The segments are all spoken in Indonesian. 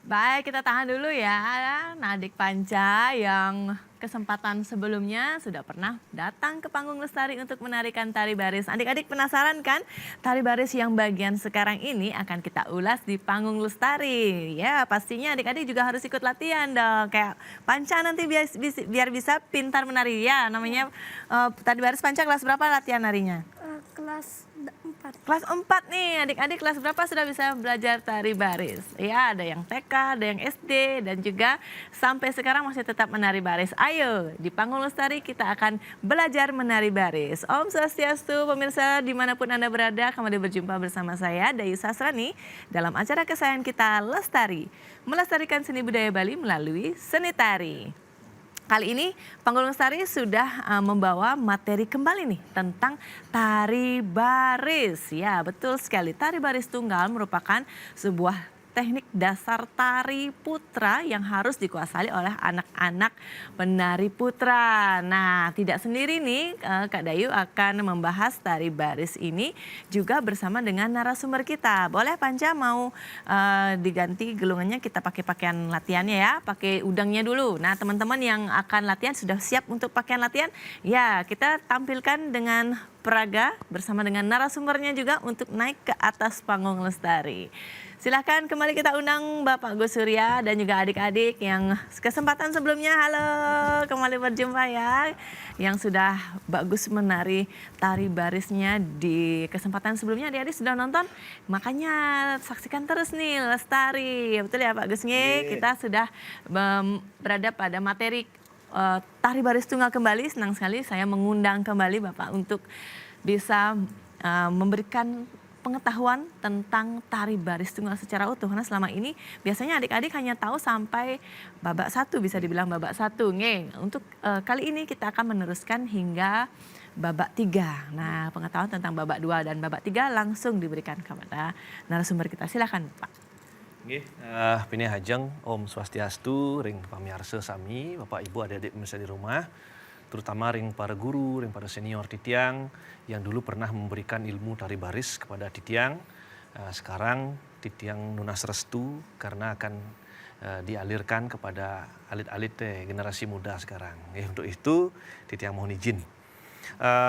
Baik, kita tahan dulu ya. Nadik Panca yang kesempatan sebelumnya sudah pernah datang ke panggung Lestari untuk menarikan tari baris. Adik-adik penasaran kan? Tari baris yang bagian sekarang ini akan kita ulas di panggung Lestari. Ya, pastinya adik-adik juga harus ikut latihan dong. Kayak Panca nanti biar bisa pintar menari ya. Namanya tari baris Panca kelas berapa latihan narinya? Kelas 4. Kelas 4 nih, adik-adik kelas berapa sudah bisa belajar tari baris? Ya, ada yang TK, ada yang SD, dan juga sampai sekarang masih tetap menari baris. Ayo, di panggung Lestari kita akan belajar menari baris. Om Swastiastu, pemirsa dimanapun Anda berada, kembali berjumpa bersama saya, Dayu Sasrani, dalam acara kesayangan kita Lestari. Melestarikan seni budaya Bali melalui seni tari. Kali ini Panggung Lestari sudah membawa materi kembali nih tentang tari baris. Ya, betul sekali. Tari baris tunggal merupakan sebuah teknik dasar tari putra yang harus dikuasai oleh anak-anak penari putra. Nah, tidak sendiri nih, Kak Dayu akan membahas tari baris ini juga bersama dengan narasumber kita. Boleh Panca mau diganti gelungannya, kita pakai pakaian latihannya ya, pakai udangnya dulu. Nah, teman-teman yang akan latihan sudah siap untuk pakaian latihan? Ya, kita tampilkan dengan peraga bersama dengan narasumbernya juga untuk naik ke atas panggung Lestari. Silahkan kembali kita undang Bapak Gus Surya dan juga adik-adik yang kesempatan sebelumnya. Halo, kembali berjumpa ya. Yang sudah bagus menari tari barisnya di kesempatan sebelumnya, adik-adik sudah nonton. Makanya saksikan terus nih Lestari. Betul ya Pak Gus Nge? Kita sudah berada pada materi tari baris tunggal kembali. Senang sekali saya mengundang kembali Bapak untuk bisa memberikan pengetahuan tentang tari baris tunggal secara utuh. Karena selama ini biasanya adik-adik hanya tahu sampai babak 1, bisa dibilang babak 1. Untuk kali ini kita akan meneruskan hingga babak 3. Nah, pengetahuan tentang babak 2 dan babak 3 langsung diberikan kepada narasumber kita. Silakan Pak. Pini Hajeng, Om Swastiastu, ring pamiarsa sami, Bapak Ibu adik-adik pemirsa di rumah, terutama ring para guru, ring para senior Titiang yang dulu pernah memberikan ilmu tari baris kepada Titiang. Sekarang Titiang nunas restu karena akan dialirkan kepada alit-alit generasi muda sekarang. Untuk itu Titiang mohon izin.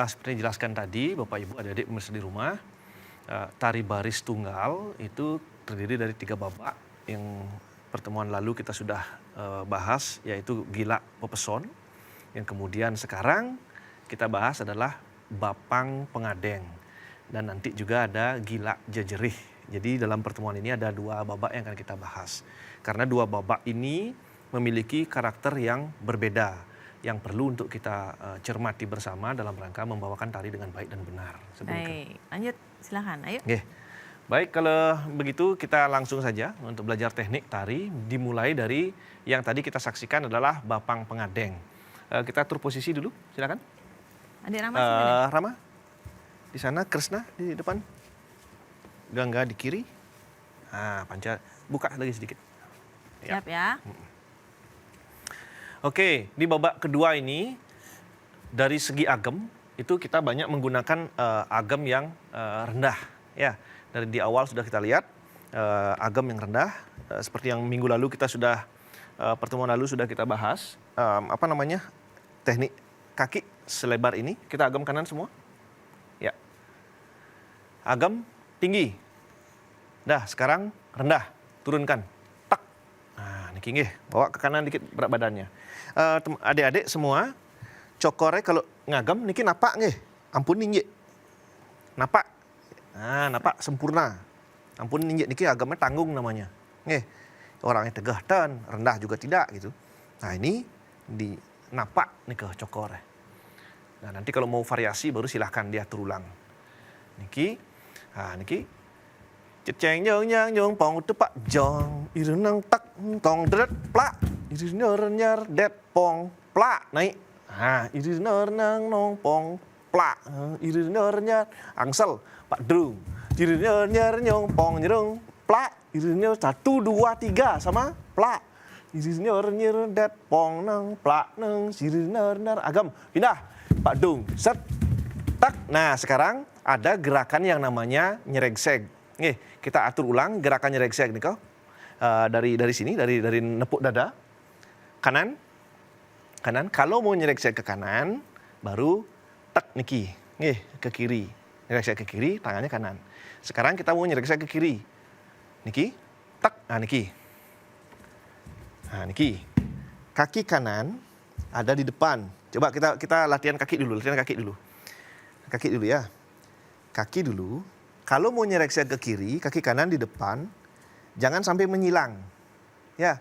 Seperti yang dijelaskan tadi, Bapak Ibu adik-adik pemirsa di rumah, tari baris tunggal itu terdiri dari 3 babak yang pertemuan lalu kita sudah bahas, yaitu gila pepeson. Yang kemudian sekarang kita bahas adalah bapang pengadeng. Dan nanti juga ada gila jejerih. Jadi dalam pertemuan ini ada 2 babak yang akan kita bahas. Karena 2 babak ini memiliki karakter yang berbeda. Yang perlu untuk kita cermati bersama dalam rangka membawakan tari dengan baik dan benar. Baik, lanjut silakan, ayo. Baik, kalau begitu kita langsung saja untuk belajar teknik tari. Dimulai dari yang tadi kita saksikan adalah bapang pengadeng. Kita atur posisi dulu, silakan. Adik Rama, Rama, di sana, Krisna di depan, Gangga di kiri. Panca buka lagi sedikit. Siap ya. Oke, di babak kedua ini dari segi agem itu kita banyak menggunakan agem yang rendah. Ya, dari di awal sudah kita lihat agem yang rendah. Seperti yang minggu lalu kita sudah pertemuan lalu sudah kita bahas teknik kaki selebar ini. Kita agem kanan semua. Ya. Agem tinggi. Dah, sekarang rendah, turunkan. Tak. Nah, niki nggih, bawa ke kanan dikit berat badannya. Adik-adik semua, cokore kalau ngagem niki napak nggih. Ampun nggih. Napak. Nah, napak sempurna. Ampun nggih niki agemnya tanggung namanya. Nggih. Orangnya tegah dan rendah juga tidak gitu. Nah, ini di napak nih ke cokor. Nah, nanti kalau mau variasi baru silahkan diatur ulang. Niki, niki, ceceng nyong nyong pong tepak jong, irenang tak tong dret plak, irenang nyar det pong plak naik. Irenang nang nong pong plak, irenang nyar angsel pak drum, irenang nyar nyong pong nyerung plak, irenang 1 2 3 sama plak. Irinyor nyer det pong nang plak nang sirinar nar agam pindah Pak Dung set tak. Nah, sekarang ada gerakan yang namanya nyeregseg. Nih, kita atur ulang gerakan nyeregseg nih kau. dari sini, dari nepuk dada, kanan. Kalau mau nyereksek ke kanan, baru tak niki, ke kiri. Nyereksek ke kiri, tangannya kanan. Sekarang kita mau nyereksek ke kiri, niki, tak, niki. Nah, niki. Kaki kanan ada di depan. Coba kita latihan kaki dulu, Kaki dulu ya. Kaki dulu. Kalau mau nyereksek ke kiri, kaki kanan di depan, jangan sampai menyilang. Ya.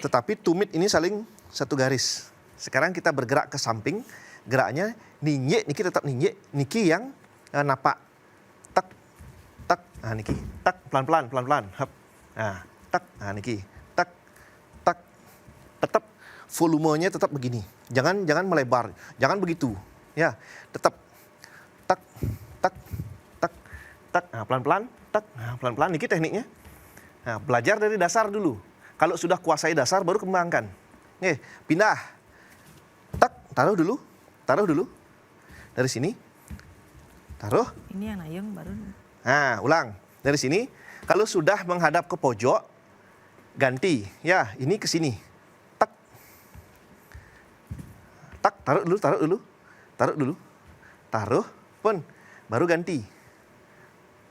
Tetapi tumit ini saling satu garis. Sekarang kita bergerak ke samping, geraknya niki tetap niki yang napak. Tak, niki, tak, pelan-pelan, hap. Nah, tak, niki, tak, tetap volumenya tetap begini. Jangan melebar, jangan begitu. Ya, tetap tak, pelan-pelan, pelan-pelan, niki tekniknya. Nah, belajar dari dasar dulu. Kalau sudah kuasai dasar baru kembangkan. Pindah. Tak, taruh dulu. Dari sini. Taruh. Ini yang Nayung baru. Nah, ulang. Dari sini. Kalau sudah menghadap ke pojok, ganti. Ya, ini ke sini. Tak. Tak, taruh dulu. Taruh, pun. Baru ganti.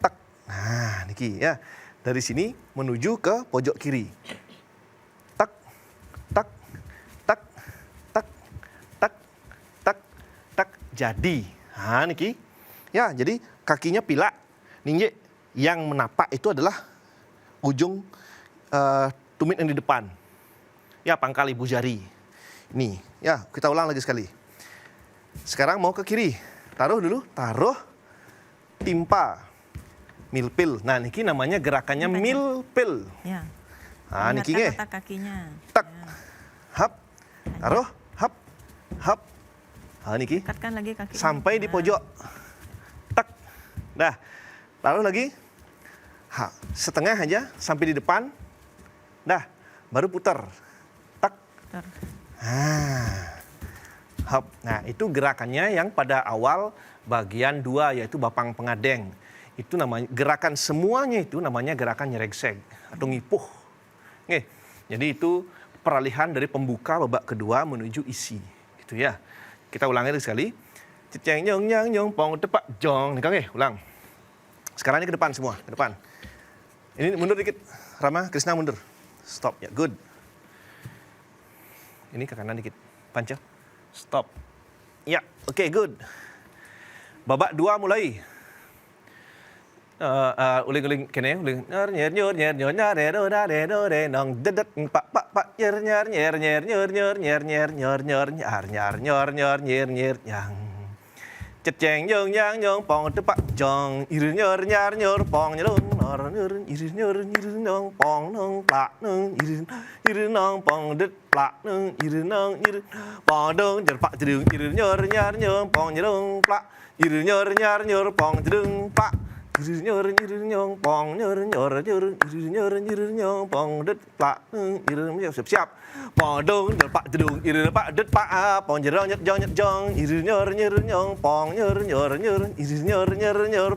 Tak. Nah, niki ya. Dari sini menuju ke pojok kiri. Tak. Jadi, niki. Ya, jadi kakinya pilak, ninje. Yang menapak itu adalah ujung tumit yang di depan. Ya, pangkal ibu jari. Ini, ya, kita ulang lagi sekali. Sekarang mau ke kiri. Taruh dulu, timpa. Milpil. Nah, niki namanya gerakannya milpil. Ya. Niki Letak kakinya. Tak. Ya. Hap. Taruh, hap. Niki. Dekatkan lagi kaki. Sampai di pojok. Tak. Dah. Taruh lagi. Setengah aja sampai di depan. Dah. Baru putar. Tak. Putar. Hap. Nah, itu gerakannya yang pada awal bagian 2 yaitu bapang pengadeng. Itu namanya gerakan semuanya itu namanya gerakan nyeregseg atau ngipuh. Jadi itu peralihan dari pembuka babak kedua menuju isi. Gitu ya. Kita ulangi lagi sekali. Ciceng nyong nyang nyong pong tepak jong. Nih, ulang. Sekarang ini ke depan semua, ke depan. Ini mundur dikit. Rama, Krisna mundur. Stop. Ya, good. Ini ke kanan dikit. Panca. Stop. Ya, oke, good. Babak 2 mulai. Uling kene uling nyer nong dedet pak nyer yang ceceng nyong pong tepak jong ir nyer pong ir nong pong nong plak nong ir nong pong det plak nong ir pong dong jer pak jedung ir nyer pong nyerung plak ir nyer pong jedung plak nyer nyong pong nyer nyong pong det plak siap pong dong jer pak jedung ir pak det pak pong jerong jong ir nyer nyong pong nyer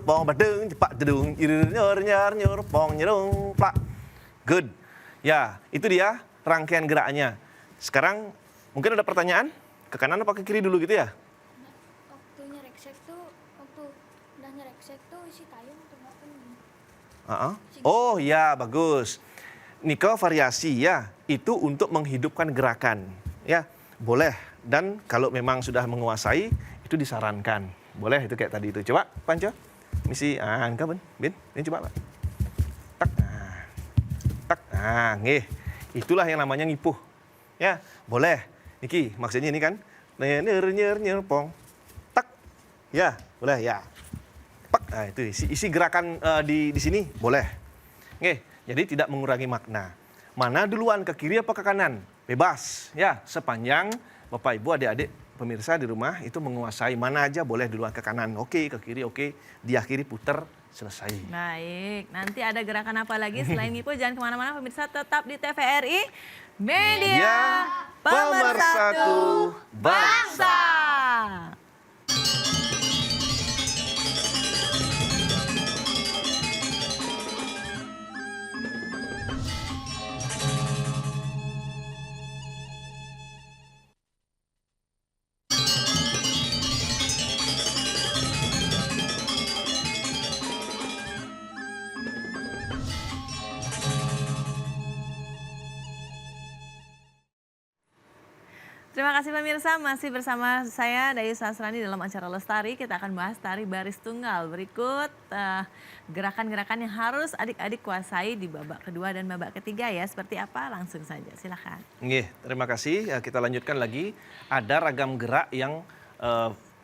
pong badeng pak jedung ir nyer pong nyerong plak. Good. Ya, itu dia rangkaian geraknya. Sekarang mungkin ada pertanyaan ke kanan apa ke kiri dulu gitu ya? Waktu nyereksek tuh, udah nyereksek tuh isi tayung atau enggak kan? Oh ya, bagus. Niko variasi ya, itu untuk menghidupkan gerakan. Ya, boleh. Dan kalau memang sudah menguasai, itu disarankan. Boleh itu kayak tadi itu. Coba, Panco. Misi, engkau Bin. Ini coba, Pak. Tak. Itulah yang namanya ngipuh. Ya, boleh. Niki, maksudnya ini kan. Nyer, pong. Tak. Ya, boleh ya. Pak. Nah, itu isi gerakan di sini boleh. Jadi tidak mengurangi makna. Mana duluan, ke kiri apa ke kanan? Bebas. Ya, sepanjang Bapak Ibu adik-adik pemirsa di rumah itu menguasai mana aja boleh duluan ke kanan. Oke, ke kiri oke. Diakhiri putar selesai. Baik, nanti ada gerakan apa lagi selain ngipuh? Jangan kemana-mana pemirsa, tetap di TVRI Media Pemersatu Bangsa. Terima kasih pemirsa, masih bersama saya Dayu Sasrani dalam acara Lestari. Kita akan bahas tari baris tunggal. Berikut gerakan-gerakan yang harus adik-adik kuasai di babak kedua dan babak ketiga ya. Seperti apa? Langsung saja, silakan. Nggih, terima kasih. Ya, kita lanjutkan lagi. Ada ragam gerak yang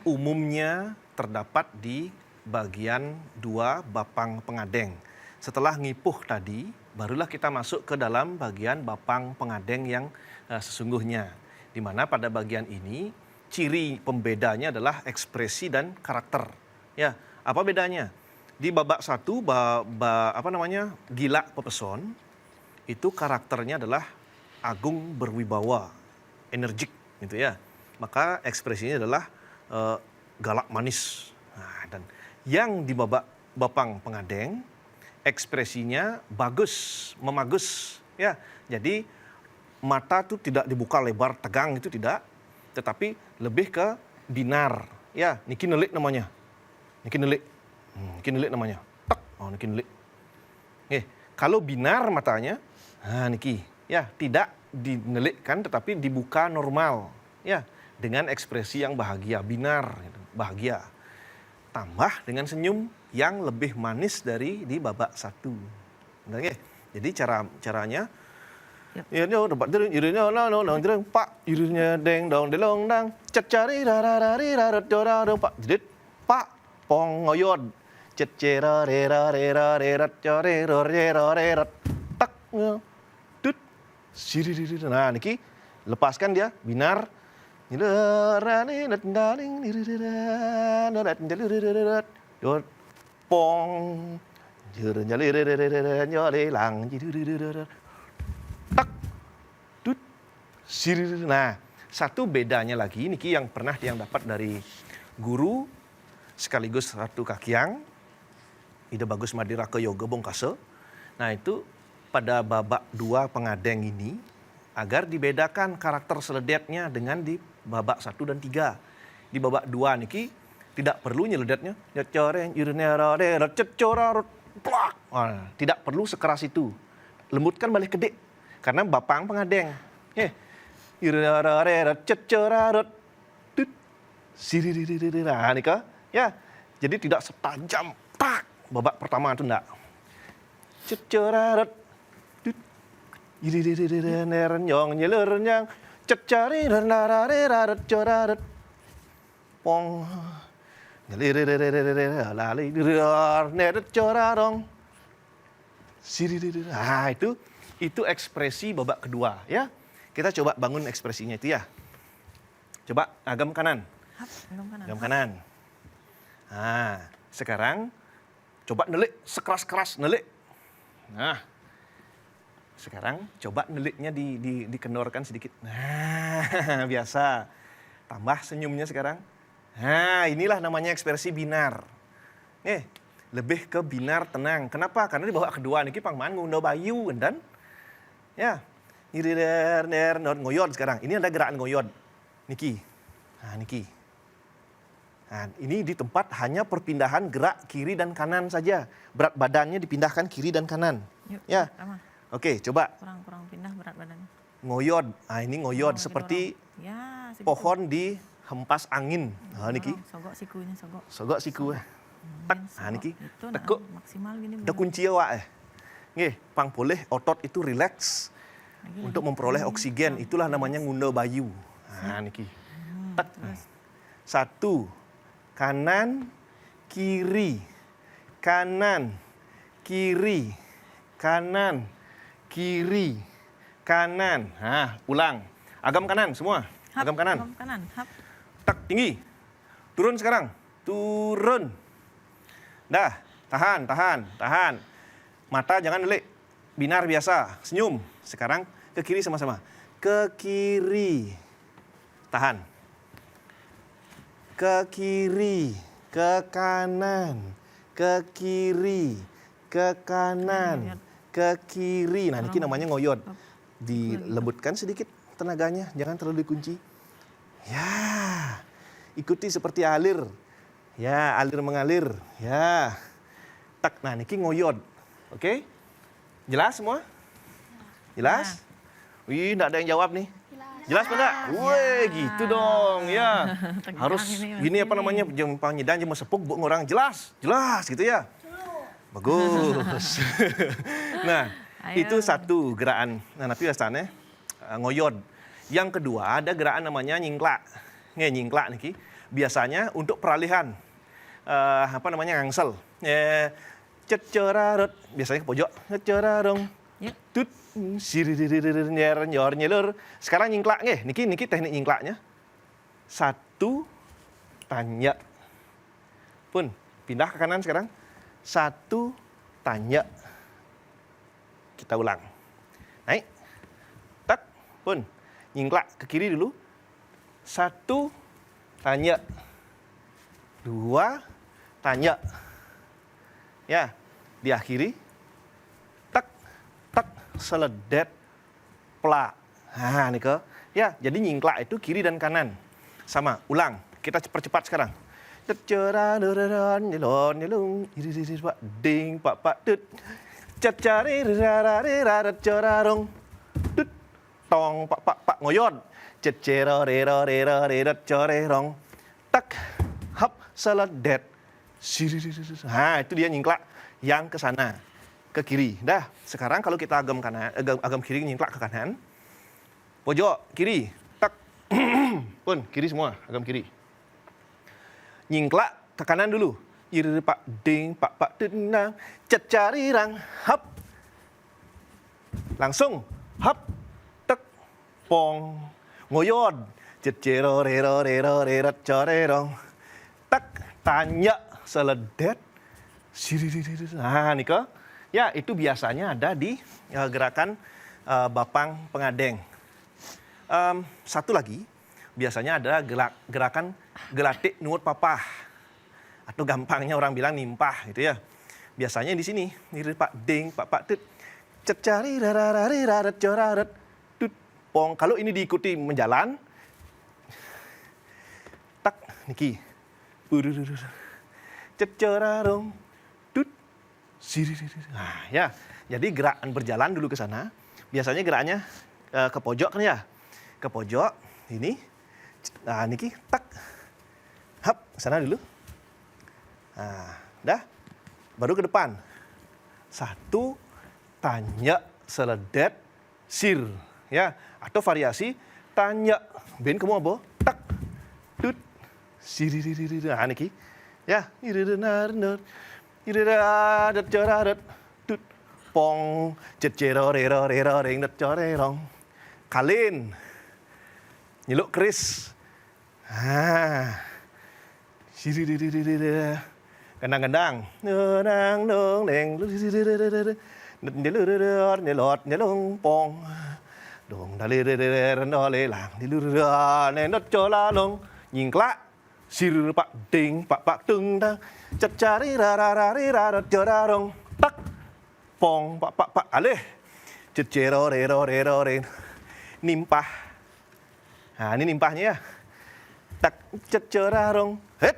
umumnya terdapat di bagian 2 bapang pengadeng. Setelah ngipuh tadi, barulah kita masuk ke dalam bagian bapang pengadeng yang sesungguhnya. Di mana pada bagian ini ciri pembedanya adalah ekspresi dan karakter. Ya, apa bedanya? Di babak 1 gila pepeson itu karakternya adalah agung berwibawa, energik gitu ya. Maka ekspresinya adalah galak manis. Nah, dan yang di babak bapang pengadeng ekspresinya bagus, memagus ya. Jadi mata tuh tidak dibuka lebar tegang itu tidak, tetapi lebih ke binar. Ya, niki nelik namanya. Niki nelik. Niki nelik namanya. Tak, oh niki nelik. Kalau binar matanya, nah niki ya tidak dinelikkan tetapi dibuka normal ya dengan ekspresi yang bahagia, binar gitu, bahagia. Tambah dengan senyum yang lebih manis dari di babak 1. Benar, jadi caranya ya no dapat irinya no pak irinya deng dong delong dang cecari rarari rarat doraro pak jedit pak pong ngoyod cecera rera rera rerat core rorerat tak tut siri. Nah niki lepaskan dia binar pong tak tut siri. Nah, satu bedanya lagi niki yang pernah yang dapat dari guru sekaligus Ratu Kakyang Ida Bagus Madira ke Yoga Bongkase. Nah, itu pada babak 2 pengadeng ini agar dibedakan karakter seledetnya dengan di babak 1 dan 3. Di babak 2 niki tidak perlu nyeledetnya. Tidak perlu sekeras itu. Lembutkan balik kedek. Karena bapang pengadeng. Nah, nika ya. Jadi tidak setajam tak babak pertama itu enggak. Cecerarat pong nah itu ekspresi babak kedua ya. Kita coba bangun ekspresinya itu ya. Coba agam kanan. Agam kanan. Nah, sekarang coba nelik sekeras-keras nelik. Nah, sekarang coba neliknya dikendorkan sedikit. Nah, biasa. Tambah senyumnya sekarang. Nah, inilah namanya ekspresi binar. Lebih ke binar tenang. Kenapa? Karena di babak kedua niki pangman ngundau bayu dan ya, ngoyod sekarang. Ini ada gerakan ngoyod. Niki. Nah, niki. Nah, ini di tempat hanya perpindahan gerak kiri dan kanan saja. Berat badannya dipindahkan kiri dan kanan. Yuk, ya. Oke, coba. Kurang pindah berat badannya. Ngoyod. Nah, ini ngoyod seperti ya, pohon dihempas angin. Nah, niki. Sogok sikunya, sogok. Sogok siku. Tak. Nah, niki. Tekuk. Maksimal gini. Ada kunci ya, Nggih, pang boleh otot itu rileks untuk memperoleh oksigen. Itulah namanya ngundau bayu. Nah, niki. Tak. 1 kanan kiri. Kanan kiri. Kanan kiri. Kanan. Nah, ulang. Agam kanan semua. Agam kanan. Agam kanan. Hap. Tak tinggi. Turun sekarang. Turun. Dah, tahan. Mata jangan delik. Binar biasa, senyum. Sekarang ke kiri sama-sama. Ke kiri. Tahan. Ke kiri, ke kanan. Ke kiri, ke kanan. Ke kiri. Nah, ini namanya ngoyod. Dilembutkan sedikit tenaganya, jangan terlalu dikunci. Ya, ikuti seperti alir. Ya, alir mengalir. Ya. Tak, nah niki ngoyod. Oke? Jelas semua? Jelas? Wih, enggak ada yang jawab nih. Jelas. Jelas enggak? Woi, gitu dong ya. Tegang Harus ini, Mas gini apa Billy. namanya? Jempang nyedan jempang sepuk bu orang jelas, jelas gitu ya. Bagus. Nah, Ayo. itu satu gerakan. Nah, nanti biasanya ngoyod. Yang kedua ada gerakan namanya nyingklak. Nyingklak nih, Ki. Biasanya untuk peralihan apa namanya ngangsel. Cecerarut, biasanya ke pojok. Cecerarung. Yuk. Tut siririr nyer nyelur. Sekarang nyingklak nggih. Niki teknik nyingklaknya. Satu tanya. Pun pindah ke kanan sekarang. Satu tanya. Kita ulang. Naik. Tak. Pun nyingklak ke kiri dulu. Satu tanya. Dua tanya. Ya, diakhiri. Tak, tak, seledet, plak. Nah, nih ke. Ya, jadi nyingklak itu kiri dan kanan. Sama, ulang. Kita percepat sekarang. Ding, pak, tut. Cacari, rararirarat, corarong. Tut, tong, pak, ngoyot. Ceceroreroreroreret, corerong. Tak, hap, seledet. Nah, itu dia nyingklak yang ke sana, ke kiri. Dah, sekarang kalau kita agam kanan, agam kiri nyingklak ke kanan. Pojok kiri, tak. Pun kiri semua, agam kiri. Nyingklak ke kanan dulu. Ir pak ding, pak tenang, cecarirang, hap. Langsung, hap, tek, pong, ngoyod. Ceceroreroreroreret, corerong. Tak, tanya. Seledet, nah Niko, ya itu biasanya ada di gerakan bapang pengadeng. Satu lagi, biasanya ada gerakan gelatik nungut papah, atau gampangnya orang bilang nimpah gitu ya. Biasanya di sini, pak ding, pak tut, cecari rararari rarat corarat, tut pong. Kalau ini diikuti menjalan, tak niki, cecerarong, tut, siririr. Nah, ya. Jadi gerakan berjalan dulu ke sana. Biasanya gerakannya ke pojok kan ya. Ke pojok, ini. Nah, niki, tak. Hap, sana dulu. Nah, dah. Baru ke depan. Satu, tanya, seledet, sir. Ya, atau variasi, tanya. Ben kamu apa? Tak, tut, siririr. Nah, niki. Ya, irirenar, irirerat, corarat, tut, pong, ceceroreroreroreng, corerong, kalin, nyeluk keris, siriririririr, gendang-gendang, nang nong neng, nyelur, nyelot, nyelung, pong, dong daliririr, nolelang, dilurur, nenot colalong, nyingklak. Sir pak ding, pak tung dang, cacari rararari rarat jorarong, tak, pong, pak, aleh, cecerorerorerore, nimpah. Nah, ini nimpahnya ya. Tak, cecerarong, het,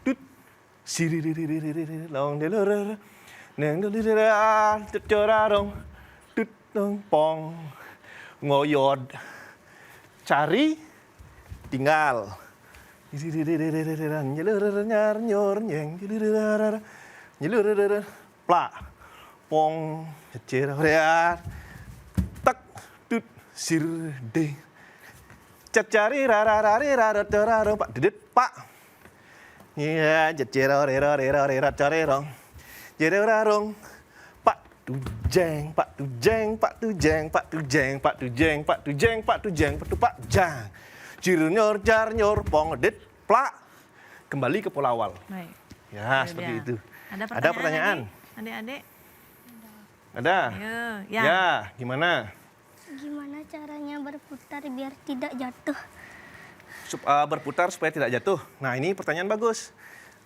tut, siriririririr, long delurur, neng delirirar, cecerarong, tut, dong, pong, ngoyod, cari, tinggal. Plak. Pong. Tak. Tut. Sir. De. Cacari. Rararari. Raratararo. Pak. Dedit. Pak. Ya. Cecerorerorerorera. Corerong. Jererarong. Pak. Tujeng. Pak. Tujeng. Pak. Tujeng. Pak. Tujeng. Pak. Tujeng. Pak. Tujeng. Pak. Tujeng. Pak. Jang. Cirnyor, jarnyor, pong, dit, plak. Kembali ke pola awal. Baik. Ya, Itu seperti dia. itu. Ada pertanyaan? Adik-adik? Ada? Ayo, Ya, gimana? Gimana caranya berputar biar tidak jatuh? Berputar supaya tidak jatuh. Nah, ini pertanyaan bagus.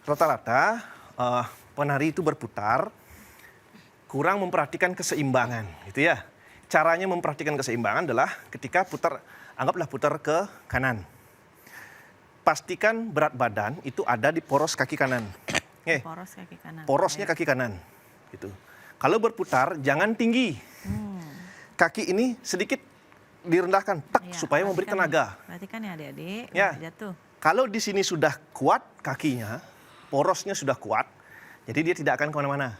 Rata-rata penari itu berputar kurang memperhatikan keseimbangan, gitu ya. Caranya memperhatikan keseimbangan adalah ketika putar, anggaplah putar ke kanan. Pastikan berat badan itu ada di poros kaki kanan. Poros kaki kanan. Porosnya kaki kanan. Gitu. Kalau berputar jangan tinggi. Kaki ini sedikit direndahkan, tak Iya, supaya memberi perhatikan tenaga. nih. Perhatikan ya adik-adik, Ya. nggak jatuh. Kalau di sini sudah kuat kakinya, porosnya sudah kuat, jadi dia tidak akan kemana-mana.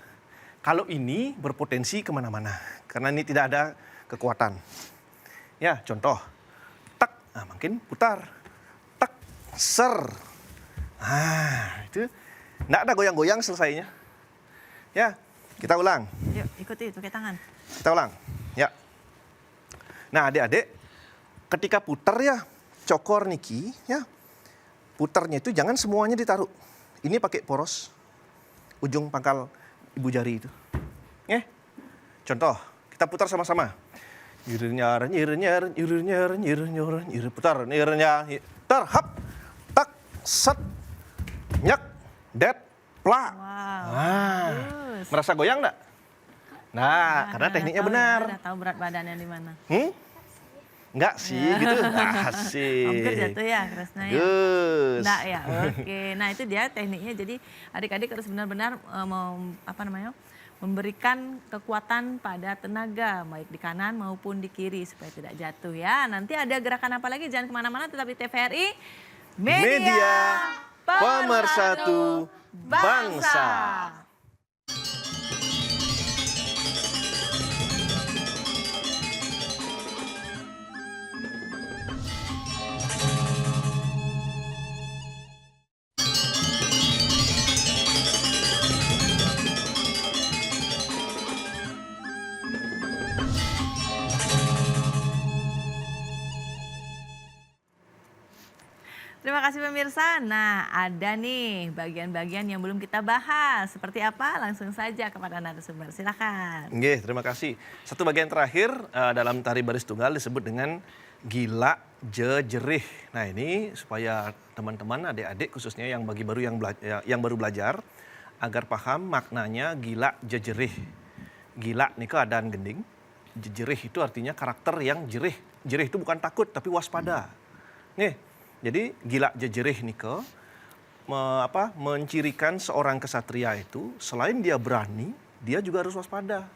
Kalau ini berpotensi kemana-mana, karena ini tidak ada kekuatan. Ya, contoh, tak, nah, makin putar, tak, ser. Nah, itu tidak ada goyang-goyang selesainya. Ya, kita ulang. Yuk, ikuti pakai tangan. Kita ulang. Ya. Nah, adik-adik, ketika putar ya, cokor niki, ya, putarnya itu jangan semuanya ditaruh. Ini pakai poros, ujung pangkal ibu jari itu. Contoh, kita putar sama-sama. Nyir-nyar, nyir-nyar, nyir-nyar, nyir-nyar, nyir, putar, nyir-nyar, putar, hap, tak, set, nyak, det, plak. Wow, Nah, bagus. merasa goyang enggak? Nah, karena tekniknya tahu benar. Ya, udah tahu berat badannya di mana. Enggak sih, gitu. Asik. Hampir jatuh ya, Kresna ya. Gus. Enggak ya, oke. Nah itu dia tekniknya. Jadi adik-adik harus benar-benar memberikan kekuatan pada tenaga, baik di kanan maupun di kiri supaya tidak jatuh ya. Nanti ada gerakan apa lagi? Jangan kemana-mana, tetap di TVRI. Media Pemersatu Bangsa. Terima kasih pemirsa. Nah, ada nih bagian-bagian yang belum kita bahas. Seperti apa? Langsung saja kepada narasumber. Silakan. Nggih, terima kasih. Satu bagian terakhir dalam tari baris tunggal disebut dengan gila jejerih. Nah, ini supaya teman-teman, adik-adik khususnya yang bagi baru yang baru belajar agar paham maknanya gila jejerih. Gila nih keadaan gending. Jejerih itu artinya karakter yang jerih. Jerih itu bukan takut tapi waspada. Nih, jadi gila jejerih nike mencirikan seorang kesatria itu selain dia berani, dia juga harus waspada.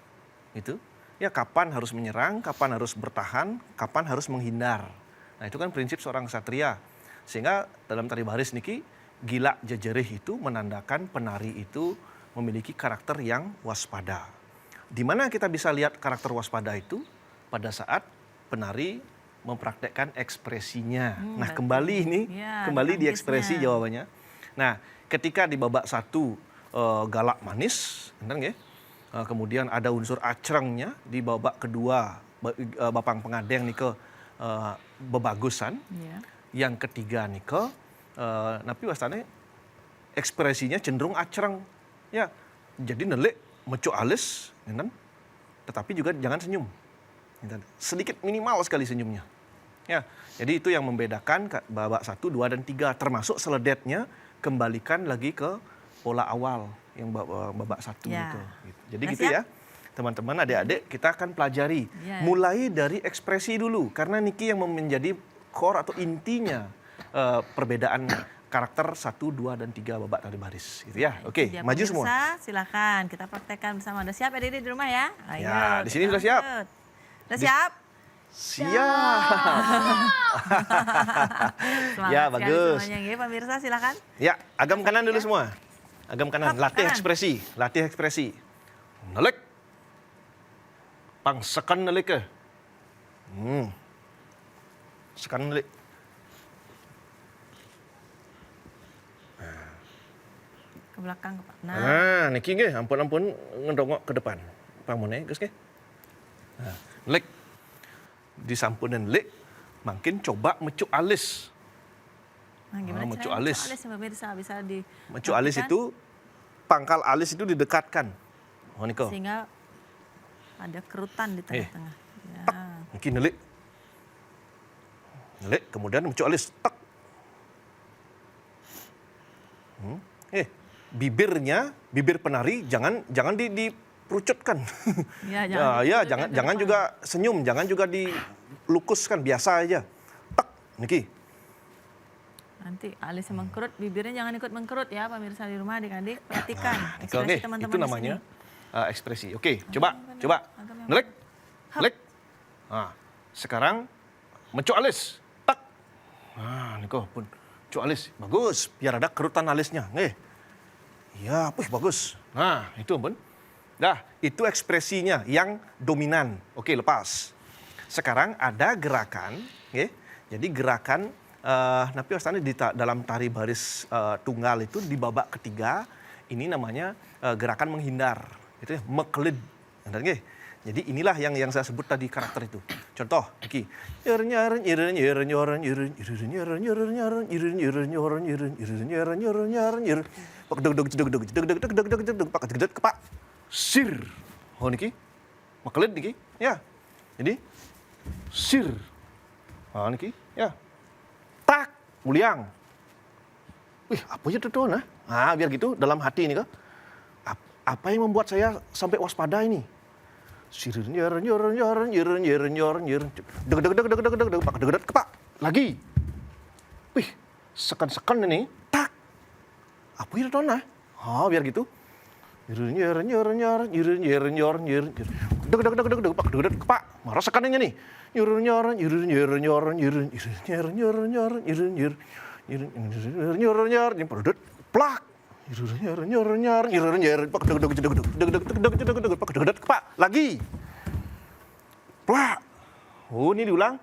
Itu ya kapan harus menyerang, kapan harus bertahan, kapan harus menghindar. Nah, itu kan prinsip seorang kesatria. Sehingga dalam tari baris niki gila jejerih itu menandakan penari itu memiliki karakter yang waspada. Di mana kita bisa lihat karakter waspada itu pada saat penari mempraktekkan ekspresinya. Nah, kembali ini, Ya, kembali di tangkisnya. ekspresi jawabannya. Nah, ketika di babak satu galak manis, enten nggih? Kemudian ada unsur acrengnya, di babak kedua bapang pengadeng nih ke bebagusan. Ya. Yang ketiga nih ke napi wastane ekspresinya cenderung acreng. Ya, jadi nelik mecu alis, enten, tetapi juga jangan senyum. Sedikit minimal sekali senyumnya. Ya, jadi itu yang membedakan babak 1, 2, dan 3. Termasuk seledetnya kembalikan lagi ke pola awal yang babak 1 Ya. itu. Jadi Udah gitu siap? ya. Teman-teman, adik-adik, kita akan pelajari. Ya. Mulai dari ekspresi dulu. Karena niki yang menjadi core atau intinya perbedaan karakter 1, 2, dan 3 babak tari baris. Gitu ya. Oke, Dia maju semua. pemirsa, silakan kita praktekkan bersama. Udah siap adik-adik di rumah ya? Ayo, Ya, di sini kita sudah siap. lanjut. Udah siap? Siap. Semangat Ya, sekali bagus. semuanya. Ya, pemirsa silakan. Ya, agam kanan dulu semua. Agam kanan, Hop, latih kanan. ekspresi, latih ekspresi. Nelik. Pangsekan nelik ke. Sekan nelik. Ke belakang, Pak. Nah, Nah, niki nggih, ampun-ampun ngedongok ke depan. Pamone, geus nggih. Nah, nelik. Disampunan nelik, makin coba mecu alis. gimana mecu caranya alis. mecu alis ya, pemirsa? Bisa di Mecu alis lakukan itu, pangkal alis itu didekatkan. Oh, niko. sehingga ada kerutan di tengah-tengah. Ya. Mungkin nelik. Nelik, kemudian mecu alis. Tak. Bibir penari jangan diperucutkan. Ya, jangan juga senyum, jangan juga dilukuskan, biasa aja. Tak, niki. Nanti alisnya mengkerut, bibirnya jangan ikut mengkerut ya pemirsa di rumah adik-adik. Perhatikan Itu, ekspresi oke, teman-teman itu di namanya sini. ekspresi. Oke, coba. agam yang Nelik. Hap. Nelik. Nah, sekarang Mencuk alis. Tak. Nah, niko pun cuk alis. Bagus, biar ada kerutan alisnya. Ya, bagus. Nah, itu pun. Dah, itu ekspresinya yang dominan. Oke, lepas. Sekarang ada gerakan, jadi gerakan napi astana di dalam tari baris tunggal itu di babak ketiga ini namanya gerakan menghindar. Itu mekelid. Jadi inilah yang saya sebut tadi karakter itu. Contoh, iki. Sir. Oh niki. Mekelid niki. Ya. Jadi sir. Ah niki. Ya. Tak. Uliang. Wih, apa ya tuh nah? Ah, biar gitu dalam hati ini kok. Apa yang membuat saya sampai waspada ini? Kepak. Lagi. Wih, sekan ini. Tak. Apa itu nah? Ah, biar gitu. Kepak. Marah sekannya nih. Plak. Kepak. Lagi. Plak. Oh, ini diulang.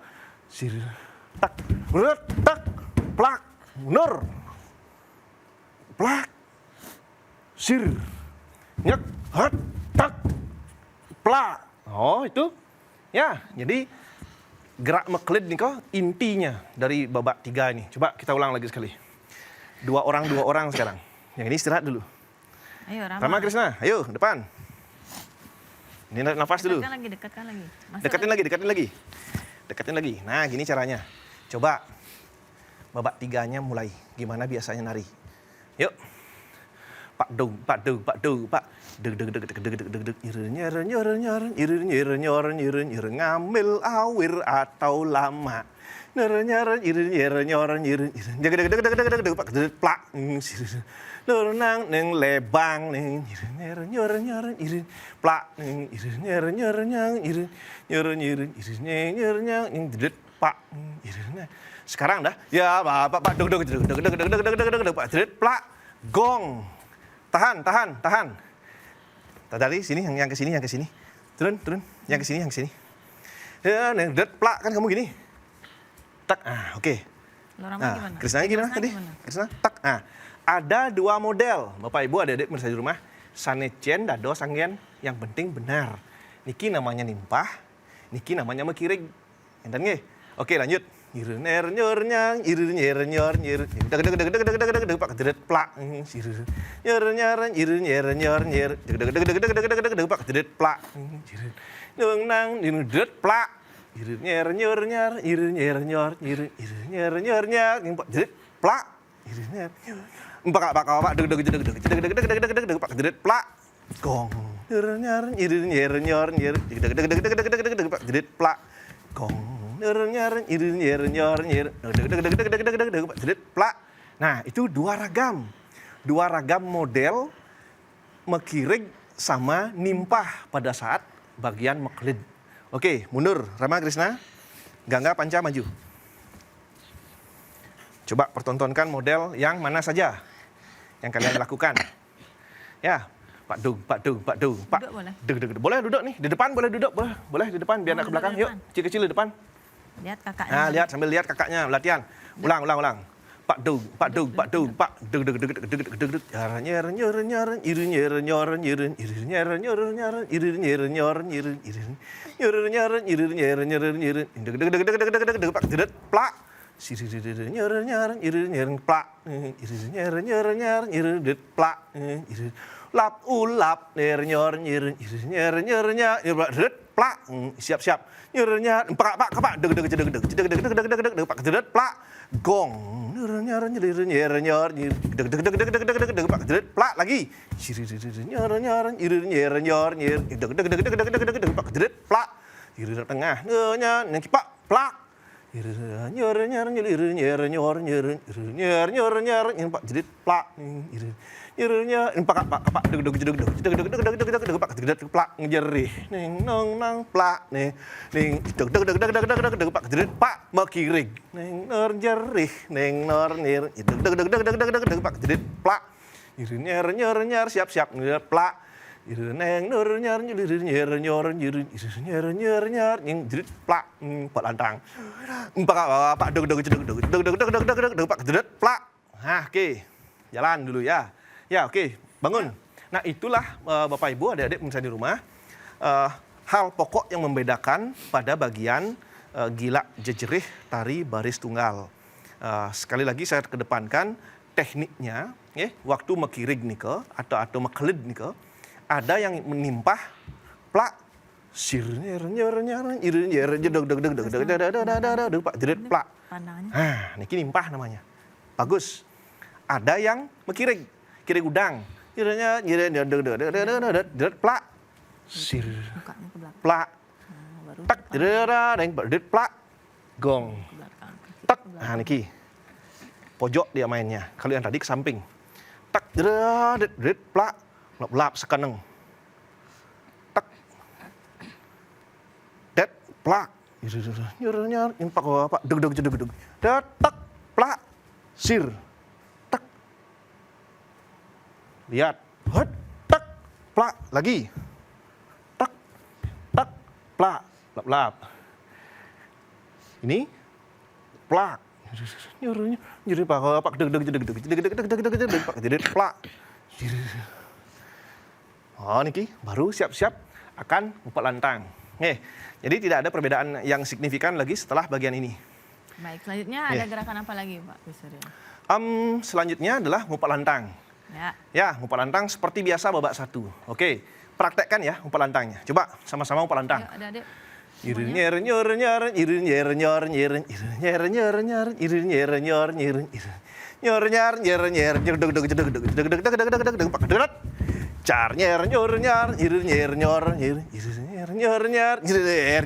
Sir. Tak. Tak. Plak. Nur. Plak. Sir. Nyek. Hat. Tak. Plak. Oh, itu. Ya, jadi gerak mekelid nih kok intinya dari babak 3 ini. Coba kita ulang lagi sekali. Dua orang sekarang. Yang ini istirahat dulu. Ayo, Rama Krisna, ayo depan. Ini nafas dulu. Dekatkan lagi. Dekatin lagi. Nah, gini caranya. Coba babak 3-nya mulai. Gimana biasanya nari? Yuk. Pak dong, pak. Deg ngambil awir atau lama. Plak. Nang neng lebang neng plak pak. Sekarang dah. Ya, Pak plak. Gong. Tahan. Tadi sini yang ke sini. Turun. Yang ke sini. Plak kan kamu gini. Tak. Oke. Nah, Krisna gimana tadi? Krisna tak. Ada 2 model, Bapak Ibu adik-adik pemirsa di rumah. Sanecen, dado, sanggen, yang penting benar. Niki namanya nimpah, niki namanya mekirig. Enten nggih? Oke, lanjut. Plak. Gong. Plak. Gong. Plak. Nah, itu 2 ragam. 2 ragam model mekirig sama nimpah pada saat bagian mekelid. Oke, mundur. Rama Krisna. Gangga Panca maju. Coba pertontonkan model yang mana saja yang kalian lakukan. Ya, Pak Dung. Pak. Duduk boleh? Boleh duduk nih, di depan boleh duduk, boleh di depan biar nak ke belakang. Yuk, kecil-kecil di depan. Lihat kakaknya. Nah, lihat sambil lihat kakaknya latihan. Ulang. Pak Dung. Plak. Plak. Lap ulap plak. Siap. Pak. Plak. Gong. Plak lagi. Plak. Tengah. Pak. Plak. Plak. Nyernya pak deg pak deg plak ngerih ning nong nang plak nih ning deg pak deg pak mekirig ning nor jerih ning nor nir deg pak deg plak nyer siap plak neng nur nyar nying jerit plak pak lantang pak deg pak deg plak. Nah, oke. Jalan dulu ya. Ya, oke. Bangun. Nah, itulah Bapak Ibu, adik-adik pemirsa di rumah, hal pokok yang membedakan pada bagian gila jejerih tari baris tunggal. Sekali lagi saya kedepankan tekniknya, waktu mekirig nike atau mekelid nike, ada yang menimpah plak sir nyer pak jerit plak. Nah, niki nimpah namanya. Bagus. Ada yang mekirig, kirig udang. Kiranya plak sir plak tak plak gong tak. Nah niki pojok dia mainnya. Kalau yang tadi ke samping tak plak lap sekeneng tak det plak nyurnya impak apa deg dat tak plak sir tak lihat hot tak plak lagi tak plak lap ini plak nyuri pak deg pak jadi plak. Oh niki baru siap-siap akan umpat lantang. Jadi tidak ada perbedaan yang signifikan lagi setelah bagian ini. Baik, selanjutnya ada gerakan apa lagi Pak Surya? Selanjutnya adalah umpat lantang. Ya, umpat lantang seperti biasa babak 1. Oke, praktekkan ya umpat lantangnya. Coba sama-sama umpat lantang. Ayo adik-adik. Car nyer nyor nyar nyir nyer nyor nyir nyor nyar nyir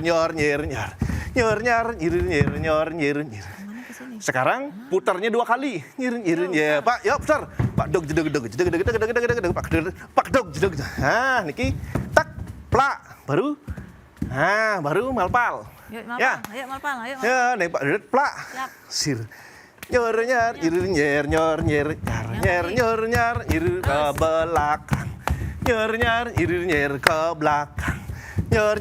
nyor nyer nyar nyor nyar nyir nyor nyir nyir. Sekarang putarnya 2 kali. Nyir ya Pak, ya putar. Pak dog jedeg pak dog jedeg. Nah, niki tak plak baru. Nah, baru malpal. Yuk malpal, Ya. ayo malpal, ayo. Ya, nek Pak dedet plak. Siap. Sir. Nyor nyar nyir nyor nyir nyar nyir ke belakang. Nyer nyar ke belakang. Nyer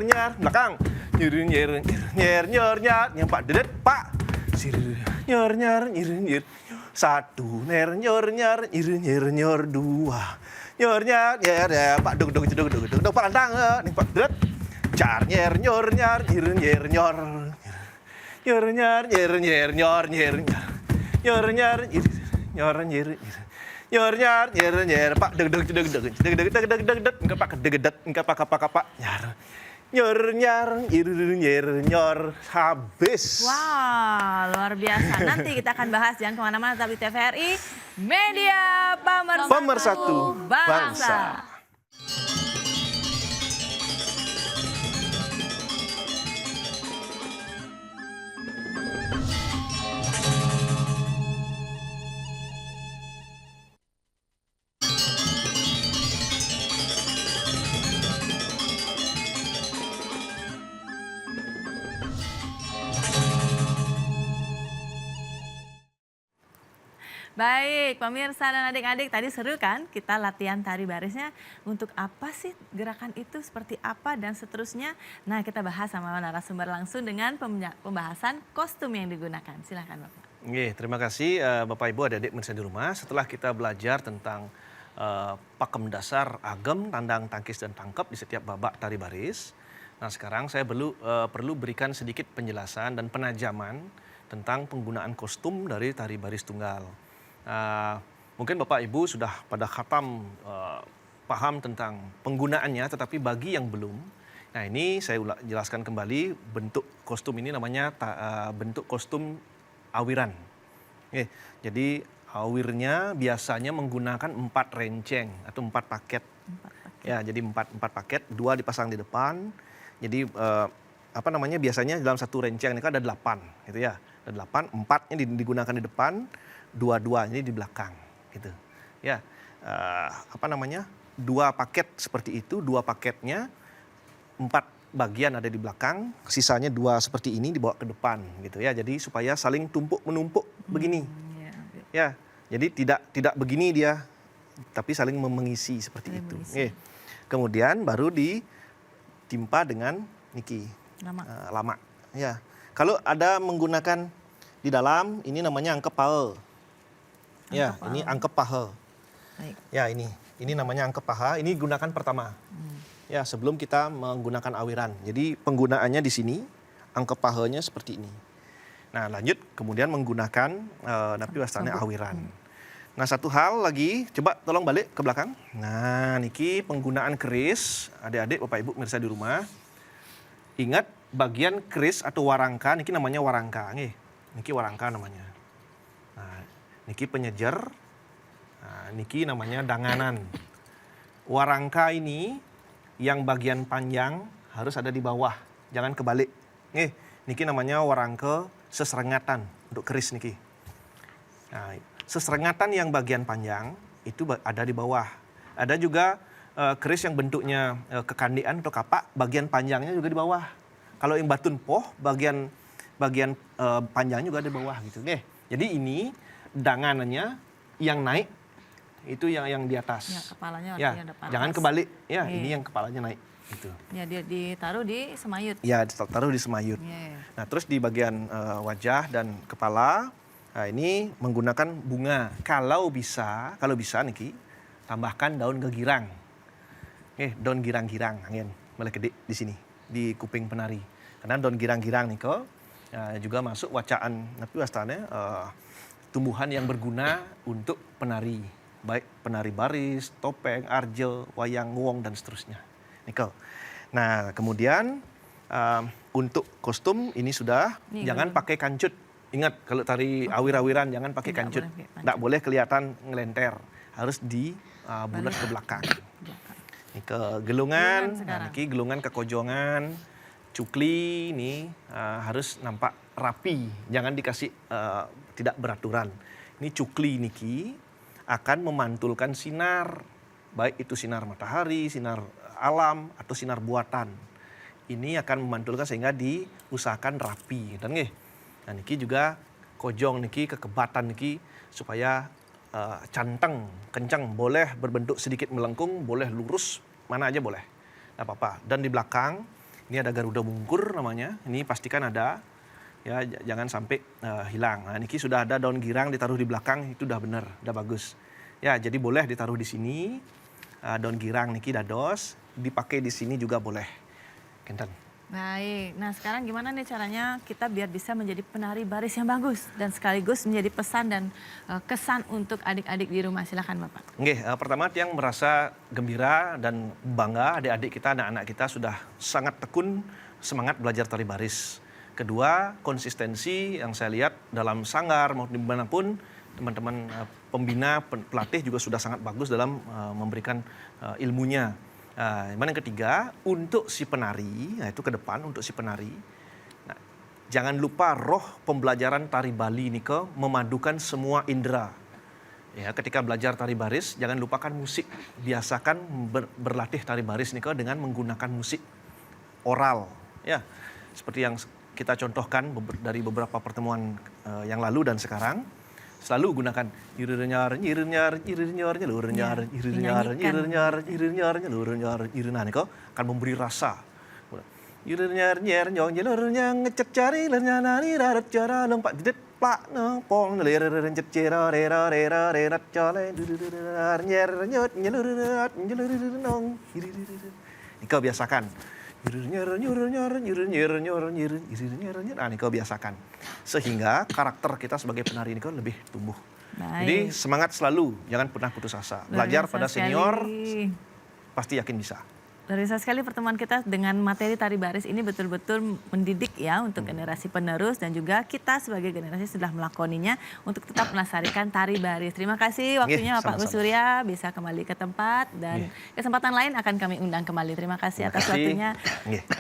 nyar belakang. Nyer yang Pak dedet Pak. Sir nyer nyir. 1 nyar 2. Nyer Pak dog Pak lantang ning Pak dedet. Car nyer nyar nyer Pak deg engke Pak kedegedet engke pak nyer habis. Wah, luar biasa. Nanti kita akan bahas, jangan kemana-mana, tapi TVRI Media Pemersatu Bangsa. Baik, pemirsa dan adik-adik, tadi seru kan kita latihan tari barisnya. Untuk apa sih gerakan itu, seperti apa, dan seterusnya. Nah, kita bahas sama narasumber langsung dengan pembahasan kostum yang digunakan. Silahkan Bapak. Terima kasih Bapak Ibu adik-adik pemirsa di rumah. Setelah kita belajar tentang pakem dasar agem, tandang, tangkis, dan tangkep di setiap babak tari baris. Nah, sekarang saya perlu berikan sedikit penjelasan dan penajaman tentang penggunaan kostum dari tari baris tunggal. Mungkin Bapak Ibu sudah pada khatam paham tentang penggunaannya, tetapi bagi yang belum, nah ini saya jelaskan kembali bentuk kostum ini namanya bentuk kostum awiran. Jadi awirnya biasanya menggunakan 4 renceng atau 4 paket. Ya, jadi 4 paket, 2 dipasang di depan. Jadi biasanya dalam satu rencang ini kan ada 8 gitu ya. Ada 8, 4-nya digunakan di depan, 2-2-nya di belakang gitu. Ya. 2 paket seperti itu, 2 paketnya 4 bagian ada di belakang, sisanya 2 seperti ini dibawa ke depan gitu ya. Jadi supaya saling tumpuk menumpuk begini. Ya. Jadi tidak begini dia, tapi saling mengisi seperti Saling itu. mengisi. Kemudian baru ditimpa dengan niki lama. Ya. Kalau ada menggunakan di dalam ini namanya angkep paha. Ya, ini angkep paha. Baik. Ya, ini namanya angkep paha. Ini gunakan pertama. Ya, sebelum kita menggunakan awiran. Jadi penggunaannya di sini angkep pahanya seperti ini. Nah, lanjut kemudian menggunakan napi wastane awiran. Nah, satu hal lagi, coba tolong balik ke belakang. Nah, niki penggunaan keris, adik-adik, Bapak Ibu pemirsa di rumah. Ingat bagian keris atau warangka, niki namanya warangka, nih. Niki warangka namanya. Nah, niki penyejer. Nah, niki namanya danganan. Warangka ini yang bagian panjang harus ada di bawah, jangan kebalik. Niki namanya warangka seserengatan untuk keris niki. Nah, seserengatan yang bagian panjang itu ada di bawah. Ada juga keris yang bentuknya kekandian atau kapak, bagian panjangnya juga di bawah. Kalau yang batun poh, bagian panjangnya juga ada di bawah gitu. Jadi ini danganannya yang naik itu yang di atas. Ya, kepalanya Ya, yang depan. jangan kebalik. Ya, ini yang kepalanya naik gitu. Ya, dia ditaruh di semayut. Ya, ditaruh di semayut. Nah, terus di bagian wajah dan kepala, nah ini menggunakan bunga. Kalau bisa niki tambahkan daun gegirang. Daun girang-girang angin boleh gede di sini di kuping penari. Karena daun girang-girang niko juga masuk wacaan napi wastane tumbuhan yang berguna untuk penari. Baik penari baris, topeng, arjo, wayang, nguwong, dan seterusnya. Niko. Nah, kemudian untuk kostum ini sudah, jangan pakai kancut. Ingat kalau tari awir-awiran jangan pakai kancut. Tidak boleh kelihatan ngelenter. Harus bulat ke belakang. Ini ke gelungan, niki gelungan kekojongan, cukli ini harus nampak rapi. Jangan dikasih tidak beraturan. Ini cukli niki akan memantulkan sinar, baik itu sinar matahari, sinar alam, atau sinar buatan. Ini akan memantulkan sehingga diusahakan rapi. Dan nah, niki juga kojong niki, kekebatan niki, supaya canteng, kencang, boleh berbentuk sedikit melengkung, boleh lurus, mana aja boleh. Tidak apa-apa. Dan di belakang, ini ada Garuda Bungkur namanya, ini pastikan ada. Ya, jangan sampai hilang. Nah, niki sudah ada daun girang ditaruh di belakang, itu udah benar, udah bagus. Ya, jadi boleh ditaruh di sini. Daun girang niki dados, dipakai di sini juga boleh. Kinten. Baik, nah sekarang gimana nih caranya kita biar bisa menjadi penari baris yang bagus dan sekaligus menjadi pesan dan kesan untuk adik-adik di rumah. Silakan Bapak. Pertama yang merasa gembira dan bangga adik-adik kita, anak-anak kita sudah sangat tekun semangat belajar tari baris. Kedua, konsistensi yang saya lihat dalam sanggar maupun dimanapun, teman-teman pembina, pelatih juga sudah sangat bagus dalam memberikan ilmunya. Yang ketiga, untuk si penari, nah itu ke depan untuk si penari, nah, jangan lupa roh pembelajaran tari Bali ini memadukan semua indera. Ya, ketika belajar tari baris, jangan lupakan musik. Biasakan berlatih tari baris ini dengan menggunakan musik oral. Ya, seperti yang kita contohkan dari beberapa pertemuan yang lalu dan sekarang, selalu gunakan nyirnyar nah niko akan memberi rasa. Nyirnyar ngecek cari lenyanani darat cara lompat didet plak no pol lererencet cera rera rera rera cale nyernyot nyelurat nyelurunong. Niko biasakan. Nah, ini kau biasakan. Sehingga karakter kita sebagai penari ini lebih tumbuh. Baik. Jadi semangat selalu, jangan pernah putus asa. Belajar pada senior, pasti yakin bisa. Luar biasa sekali pertemuan kita dengan materi tari baris ini betul-betul mendidik ya untuk generasi penerus dan juga kita sebagai generasi sudah melakoninya untuk tetap melestarikan tari baris. Terima kasih waktunya Bapak Gus Surya, bisa kembali ke tempat dan kesempatan lain akan kami undang kembali. Terima kasih atas waktunya.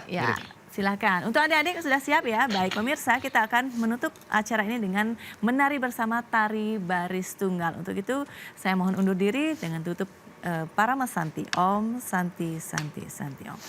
Ya. Silakan. Untuk adik-adik sudah siap ya? Baik pemirsa, kita akan menutup acara ini dengan menari bersama tari baris tunggal. Untuk itu saya mohon undur diri dengan tutup Parama Santi. Om Santi Santi Santi Om.